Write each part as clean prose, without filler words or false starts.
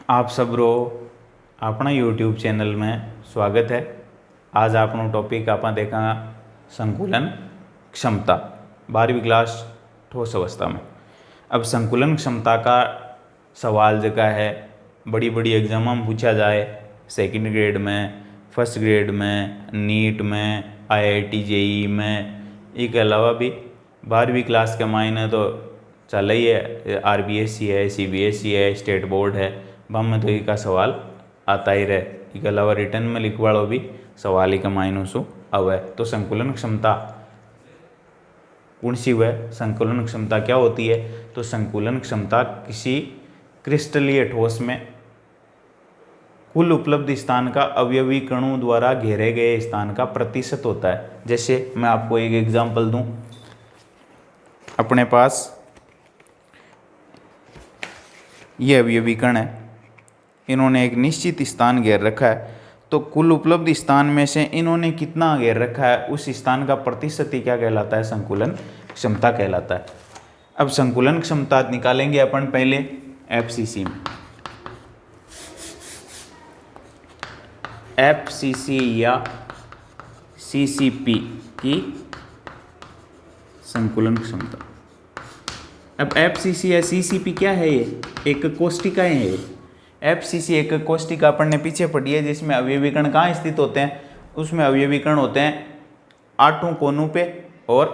आप सबरो अपना YouTube channel में स्वागत है। आज आपनो टॉपिक आप देखा संकुलन क्षमता 12वीं क्लास ठोस अवस्था में। अब संकुलन क्षमता का सवाल जगह है बड़ी बड़ी एग्जाम में पूछा जाए, सेकंड ग्रेड में, फर्स्ट ग्रेड में, नीट में, IIT JEE में। इसके अलावा भी 12वीं क्लास के मायने तो चल ही है, RBSC है, CBSE है, स्टेट बोर्ड है, बम में तो इसका सवाल आता ही रहे। इसके अलावा रिटर्न में लिखवाड़ो भी सवाल ही का मायनों सु अवे। तो संकुलन क्षमता कौन सी वह संकुलन क्षमता क्या होती है? तो संकुलन क्षमता किसी क्रिस्टलीय ठोस में कुल उपलब्ध स्थान का अवयवी कणों द्वारा घेरे गए स्थान का प्रतिशत होता है। जैसे मैं आपको एक एग्जांपल दूं, अपने पास ये अवयवी कण है, इन्होंने एक निश्चित स्थान घेर रखा है, तो कुल उपलब्ध स्थान में से इन्होंने कितना घेर रखा है उस स्थान का प्रतिशत ही क्या कहलाता है? संकुलन क्षमता कहलाता है। अब संकुलन क्षमता निकालेंगे अपन पहले FCC में। FCC या CCP की संकुलन क्षमता। अब FCC या CCP क्या है? ये एक कोष्टिकाएं है। FCC एक कोष्टिका अपन ने पीछे पढ़ी है, जिसमें अवयवी कण कहाँ स्थित होते हैं? उसमें अवयवी कण होते हैं 8 कोनों पे और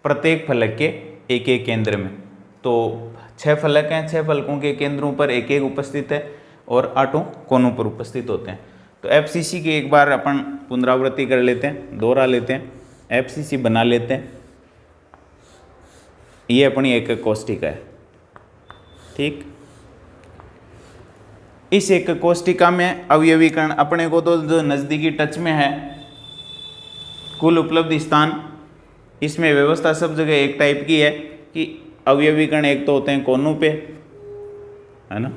प्रत्येक फलक के एक एक केंद्र में। तो 6 फलक हैं, 6 फलकों के केंद्रों पर एक एक उपस्थित है और 8 कोनों पर उपस्थित होते हैं। तो FCC की एक बार अपन पुनरावृत्ति कर लेते हैं, दोहरा लेते हैं, FCC बना लेते हैं। ये अपनी एक कोष्टिका है, ठीक। इस एक कोष्टिका में अवयवी कण अपने को तो जो नज़दीकी टच में है, कुल उपलब्ध स्थान, इसमें व्यवस्था सब जगह एक टाइप की है कि अवयवी कण एक तो होते हैं कोनों पे, है ना,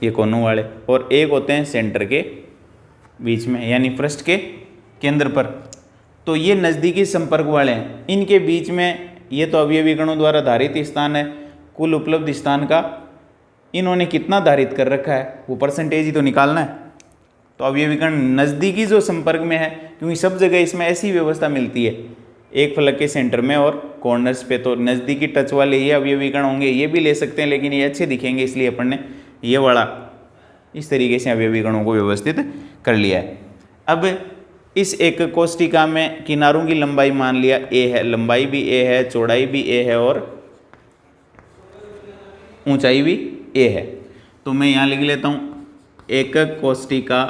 ये कोनों वाले, और एक होते हैं सेंटर के बीच में, यानी पृष्ठ के केंद्र पर। तो ये नज़दीकी संपर्क वाले हैं, इनके बीच में ये तो अवयवी कणों द्वारा धारित स्थान है। कुल उपलब्ध स्थान का इन्होंने कितना धारित कर रखा है वो परसेंटेज ही तो निकालना है। तो अवयवी कण नज़दीकी जो संपर्क में है, क्योंकि सब जगह इसमें ऐसी व्यवस्था मिलती है, एक फलक के सेंटर में और कॉर्नर्स पे, तो नज़दीकी टच वाले ये अवयवी कण होंगे। ये भी ले सकते हैं लेकिन ये अच्छे दिखेंगे, इसलिए अपन ने ये वाला इस तरीके से अवयवी कणों को व्यवस्थित कर लिया है। अब इस एक कोष्टिका में किनारों की लंबाई मान लिया A है, लंबाई भी A है, चौड़ाई भी A है और ऊंचाई भी A है। तो मैं यहाँ लिख लेता हूँ, एक कोष्टिका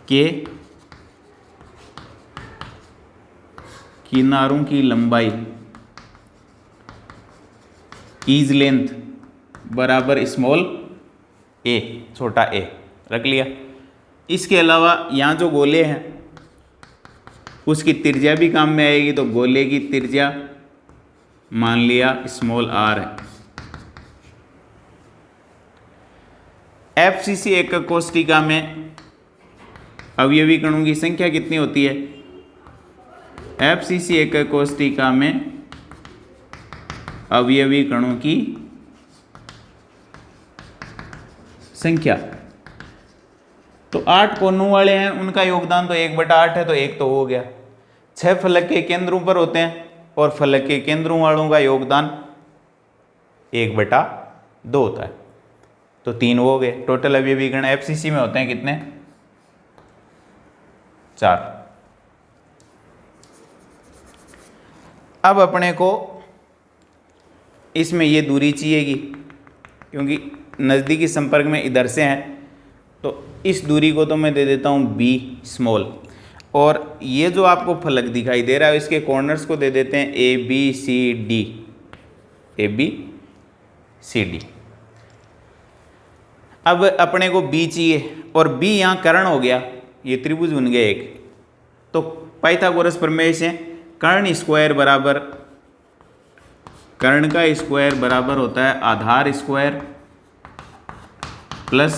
के किनारों की लंबाई ईज लेंथ बराबर स्मॉल a, छोटा a रख लिया। इसके अलावा यहाँ जो गोले हैं उसकी त्रिज्या भी काम में आएगी, तो गोले की त्रिज्या मान लिया स्मॉल r है। FCC एक कोष्टिका में अवयवी कणों की संख्या कितनी होती है? FCC एक कोष्टिका में अवयवी कणों की संख्या, तो 8 कोनों वाले हैं, उनका योगदान तो 1/8 है, तो एक तो हो गया। 6 फलक के केंद्रों पर होते हैं और फलक के केंद्रों वालों का योगदान 1/2 होता है, तो 3 हो गए। टोटल अवयवी कण FCC में होते हैं कितने? 4। अब अपने को इसमें ये दूरी चाहिएगी, क्योंकि नज़दीकी संपर्क में इधर से हैं, तो इस दूरी को तो मैं दे देता हूँ b स्मॉल, और ये जो आपको फलक दिखाई दे रहा है इसके कॉर्नर्स को दे देते हैं ABCD, ABCD। अब अपने को b चाहिए और b यहाँ कर्ण हो गया, ये त्रिभुज बन गया एक। तो पाइथागोरस प्रमेय से कर्ण स्क्वायर बराबर, कर्ण का स्क्वायर बराबर होता है आधार स्क्वायर प्लस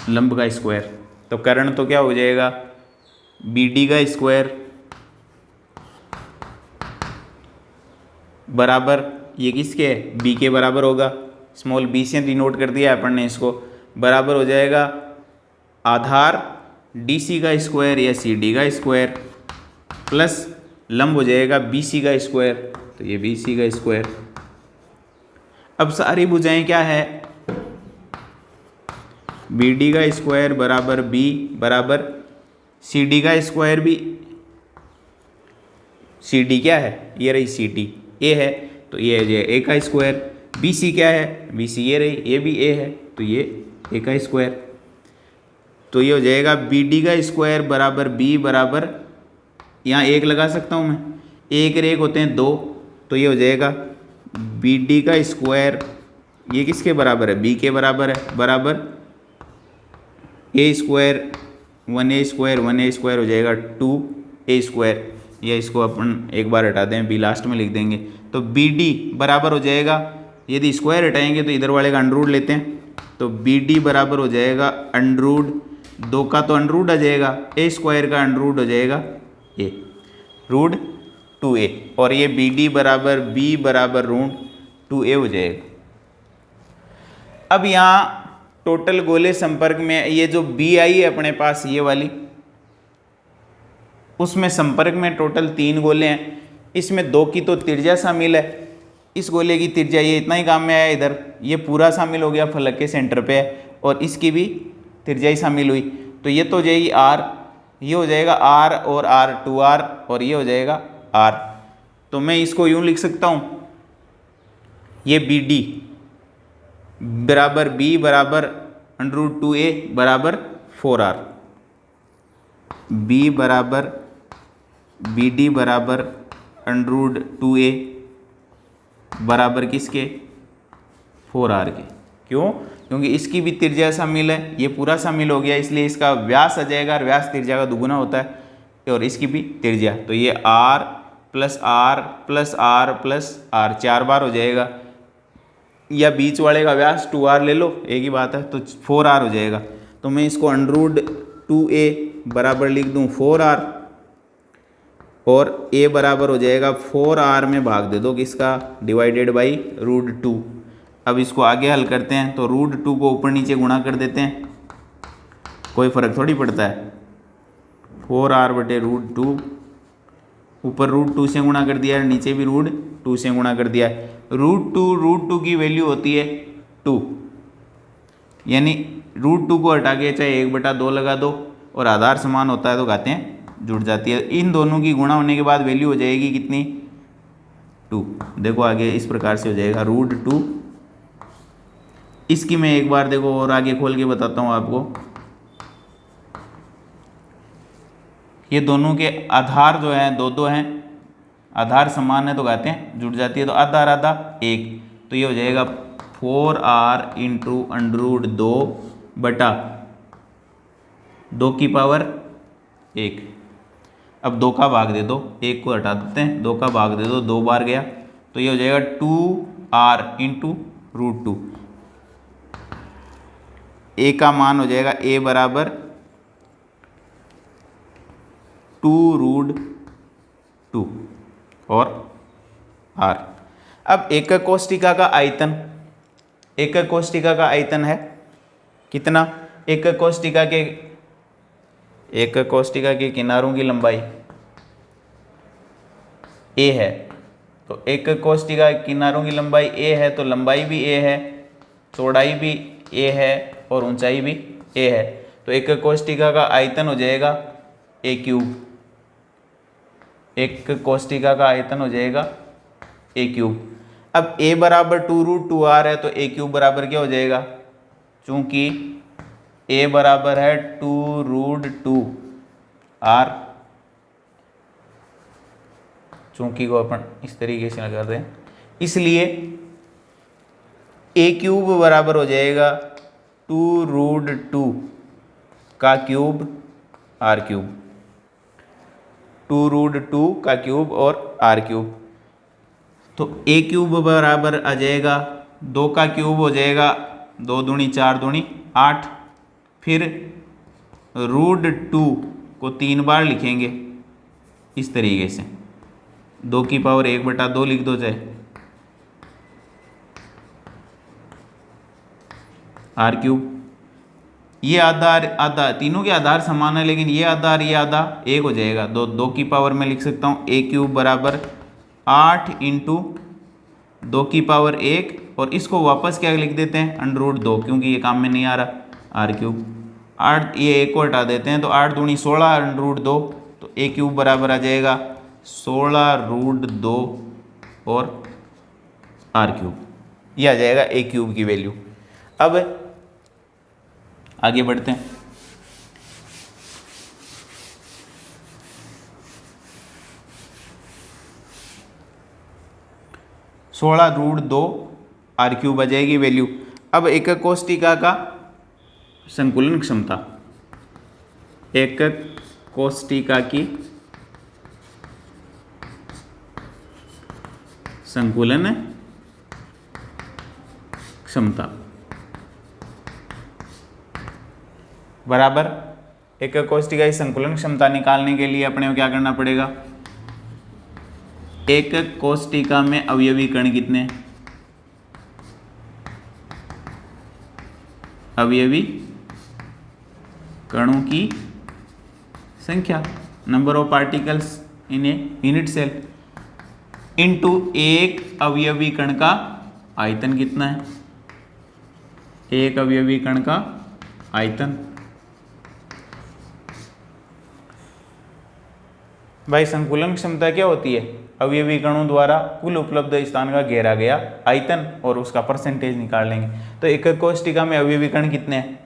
लंब का स्क्वायर। तो कर्ण तो क्या हो जाएगा? BD का स्क्वायर बराबर ये किसके है, बी के बराबर होगा। स्मॉल बी से डिनोट कर दिया अपन ने इसको। बराबर हो जाएगा आधार डी सी का स्क्वायर या सी डी का स्क्वायर प्लस लंब हो जाएगा बी सी का स्क्वायर, तो ये बी सी का स्क्वायर। अब सारी भुजाएं क्या है, बी डी का स्क्वायर बराबर बी बराबर सी डी का स्क्वायर भी, सी डी क्या है, ये रही सी डी ए है, तो ये है ए का स्क्वायर। बी सी क्या है, बी सी ये रही, ये भी ए है, तो ये ए का स्क्वायर। तो ये हो जाएगा बी डी का स्क्वायर बराबर बी बराबर, यहाँ एक लगा सकता हूँ मैं, एक और एक होते हैं दो, तो ये हो जाएगा बी डी का स्क्वायर, ये किसके बराबर है, बी के बराबर है, बराबर ए स्क्वायर 1a स्क्वायर हो जाएगा 2a स्क्वायर। या इसको अपन एक बार हटा दें, बी लास्ट में लिख देंगे। तो बी डी बराबर हो जाएगा, यदि स्क्वायर हटाएंगे तो इधर वाले का अंडर रूट लेते हैं, तो बी डी बराबर हो जाएगा अंडर रूट, दो का तो अंडर रूट आ जाएगा, ए स्क्वायर का अंडर रूट हो जाएगा ए, रूट 2a, और ये बी डी बराबर बी बराबर रूट 2a हो जाएगा। अब यहाँ टोटल गोले संपर्क में ये जो बी आई है अपने पास ये वाली, उसमें संपर्क में टोटल 3 गोले हैं, इसमें 2 की तो त्रिज्या शामिल है, इस गोले की त्रिज्या ये इतना ही काम में आया, इधर ये पूरा शामिल हो गया फलक के सेंटर पे है, और इसकी भी त्रिज्या ही शामिल हुई, तो ये तो हो जाएगी आर, ये हो जाएगा आर और आर 2r, और ये हो जाएगा आर। तो मैं इसको यूँ लिख सकता हूँ, ये बी डी बराबर बी बराबर अंडर रूट 2a बराबर 4r, बी बराबर बी डी बराबर अंडर रूट 2a बराबर किसके, 4r के। क्यों, क्योंकि इसकी भी त्रिज्या शामिल है, ये पूरा शामिल हो गया, इसलिए इसका व्यास आ जाएगा, और व्यास त्रिज्या का दुगुना होता है, और इसकी भी त्रिज्या, तो ये r plus R plus R plus R 4 बार हो जाएगा, या बीच वाले का व्यास 2r ले लो, एक ही बात है, तो 4r हो जाएगा। तो मैं इसको अंडर रूट 2a बराबर लिख दूं 4r, और a बराबर हो जाएगा 4r में भाग दे दो किसका, डिवाइडेड बाई रूट 2। अब इसको आगे हल करते हैं, तो रूट 2 को ऊपर नीचे गुणा कर देते हैं, कोई फर्क थोड़ी पड़ता है, 4r बटे रूट 2, ऊपर रूट 2 से गुणा कर दिया है, नीचे भी रूट 2 से गुणा कर दिया है। रूट 2 की वैल्यू होती है 2, यानी रूट 2 को हटा के चाहे 1/2 लगा दो, और आधार समान होता है तो घातें जुड़ जाती है। इन दोनों की गुणा होने के बाद वैल्यू हो जाएगी कितनी, 2। देखो आगे इस प्रकार से हो जाएगा रूट 2। इसकी मैं एक बार देखो और आगे खोल के बताता हूँ आपको, ये दोनों के आधार जो है 2 हैं, आधार समान है तो घातें जुड़ जाती है, तो आधार आधा 1, तो ये हो जाएगा 4r इंटू अंडर रूट 2 बटा 2 की पावर 1। अब 2 का भाग दे दो, 1 को हटा देते हैं, 2 का भाग दे दो, 2 बार गया, तो ये हो जाएगा 2r इंटू रूट 2। a का मान हो जाएगा a बराबर 2 रूट 2 और r। अब एकक कोष्टिका का आयतन, एकक कोष्टिका का आयतन है कितना, एकक कोष्टिका के किनारों की लंबाई a है, तो एकक कोष्टिका के किनारों की लंबाई a है, तो लंबाई भी a है, चौड़ाई भी a है, और ऊंचाई भी a है, तो एकक कोष्टिका का आयतन हो जाएगा a क्यूब। एक कोष्टिका का आयतन हो जाएगा a क्यूब। अब a बराबर 2 रूट 2r है, तो a क्यूब बराबर क्या हो जाएगा, चूंकि a बराबर है 2 रूट 2r, चूंकि को अपन इस तरीके से लगा दें, इसलिए a क्यूब बराबर हो जाएगा 2 रूट 2 का क्यूब r क्यूब, 2 रूट 2 का क्यूब और r क्यूब। तो a क्यूब बराबर आ जाएगा 2 का क्यूब हो जाएगा 2 दूनी 4 दूनी 8, फिर रूट 2 को 3 बार लिखेंगे इस तरीके से, 2 की पावर 1/2 लिख दो चाहे, आर क्यूब। ये आधार आधा तीनों के आधार समान है, लेकिन ये आधार ये आधा एक हो जाएगा, दो की पावर में लिख सकता हूँ ए क्यूब बराबर 8 इंटू 2 की पावर 1, और इसको वापस क्या लिख देते हैं √2, क्योंकि ये काम में नहीं आ रहा आर क्यूब। 8 ये एक को हटा देते हैं तो 8 दूनी 16 √2, तो ए क्यूब बराबर आ जाएगा 16 √2 और आर क्यूब, ये आ जाएगा ए क्यूब की वैल्यू। अब आगे बढ़ते हैं। (16 √2) आर क्यूब आ जाएगी वैल्यू। अब एकक कोष्टिका का संकुलन क्षमता, एकक कोष्टिका की संकुलन क्षमता बराबर एकक कोष्टिका की संकुलन क्षमता निकालने के लिए अपने को क्या करना पड़ेगा, एकक कोष्टिका में अवयवी कण कितने हैं, अवयवी कणों की संख्या, number of particles in a unit cell, into एक अवयवी कण का आयतन कितना है, एक अवयवी कण का आयतन। भाई संकुलन क्षमता क्या होती है, अवयवी कणों द्वारा कुल उपलब्ध स्थान का घेरा गया आयतन और उसका परसेंटेज निकाल लेंगे। तो एकक कोष्टिका में अवयवी कण कितने हैं,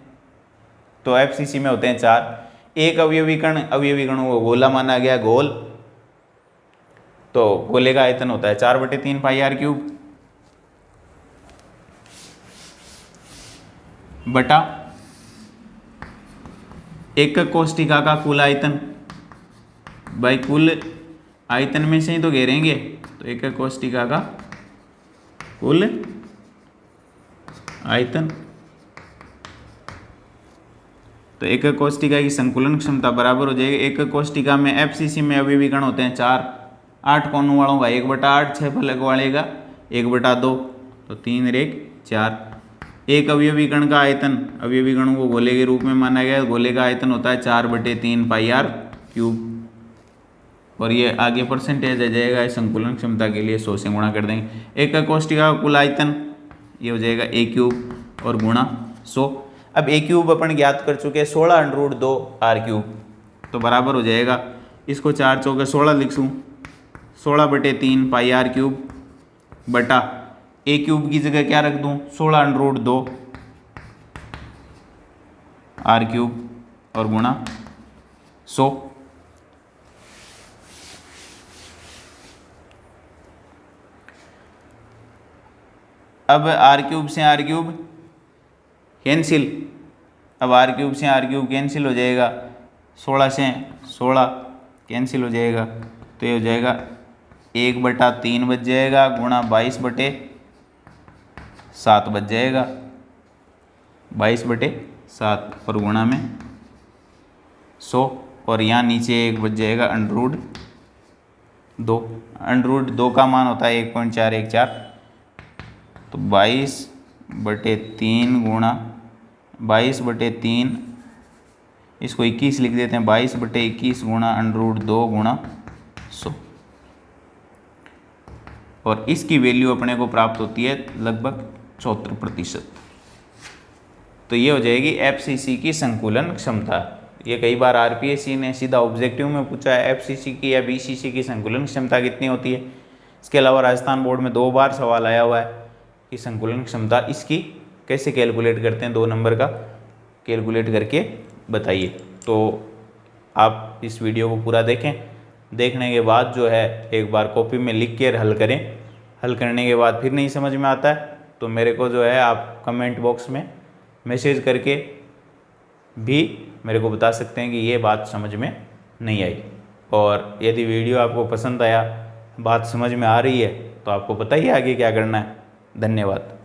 तो एफसीसी में होते हैं 4। एक अवयवी कणों को गोला माना गया, गोल, तो गोले का आयतन होता है 4/3 पाई आर क्यूब बटा एकक कोष्टिका का कुल आयतन। भाई कुल आयतन में से ही तो घेरेंगे, तो एकक कोष्टिका का कुल आयतन। तो एकक कोष्टिका की संकुलन क्षमता बराबर हो जाएगी, एकक कोष्टिका में एफसीसी में अवयवी कण होते हैं 4, 8 कोनों वालों का 1/8, 6 फलक वाले का 1/2, तो 3 और 1 4। एक अवयवी कण का आयतन, अवयवी कणों को गोले के रूप में माना गया, गोले का आयतन होता है 4/3 पाई आर क्यूब, और ये आगे परसेंटेज आ जाएगा इस संकुलन क्षमता के लिए 100 से गुणा कर देंगे। एकक कोष्टिका का कुल आयतन ये हो जाएगा ए क्यूब और गुणा 100। अब ए क्यूब अपन ज्ञात कर चुके हैं 16 √2 आर क्यूब, तो बराबर हो जाएगा, इसको 4 चौके 16 लिखूँ, 16/3 पाई आर क्यूब बटा ए क्यूब की जगह क्या रख दूँ 16 √2 आर क्यूब और गुणा 100। अब आर क्यूब से आर क्यूब कैंसिल, अब आर क्यूब से आर क्यूब कैंसिल हो जाएगा, 16 से 16 कैंसिल हो जाएगा, तो ये हो जाएगा 1/3 बच जाएगा गुणा 22/7 बच जाएगा, 22/7 और गुणा में 100, और यहाँ नीचे 1 बच जाएगा √2। √2 का मान होता है 1.414, तो 22/3 गुणा 22/3, इसको 21 लिख देते हैं, 22/21 गुणा √2 गुणा 100, और इसकी वैल्यू अपने को प्राप्त होती है लगभग 74%। तो ये हो जाएगी एफसीसी की संकुलन क्षमता। ये कई बार आरपीएससी ने सीधा ऑब्जेक्टिव में पूछा है एफसीसी की या बीसीसी की संकुलन क्षमता कितनी होती है। इसके अलावा राजस्थान बोर्ड में 2 बार सवाल आया हुआ है कि संकुलन क्षमता इसकी कैसे कैलकुलेट करते हैं, 2 नंबर का कैलकुलेट करके बताइए। तो आप इस वीडियो को पूरा देखें, देखने के बाद जो है एक बार कॉपी में लिख के हल करें। हल करने के बाद फिर नहीं समझ में आता है तो मेरे को जो है आप कमेंट बॉक्स में मैसेज करके भी मेरे को बता सकते हैं कि ये बात समझ में नहीं आई। और यदि वीडियो आपको पसंद आया, बात समझ में आ रही है, तो आपको पता ही है आगे क्या करना है। धन्यवाद।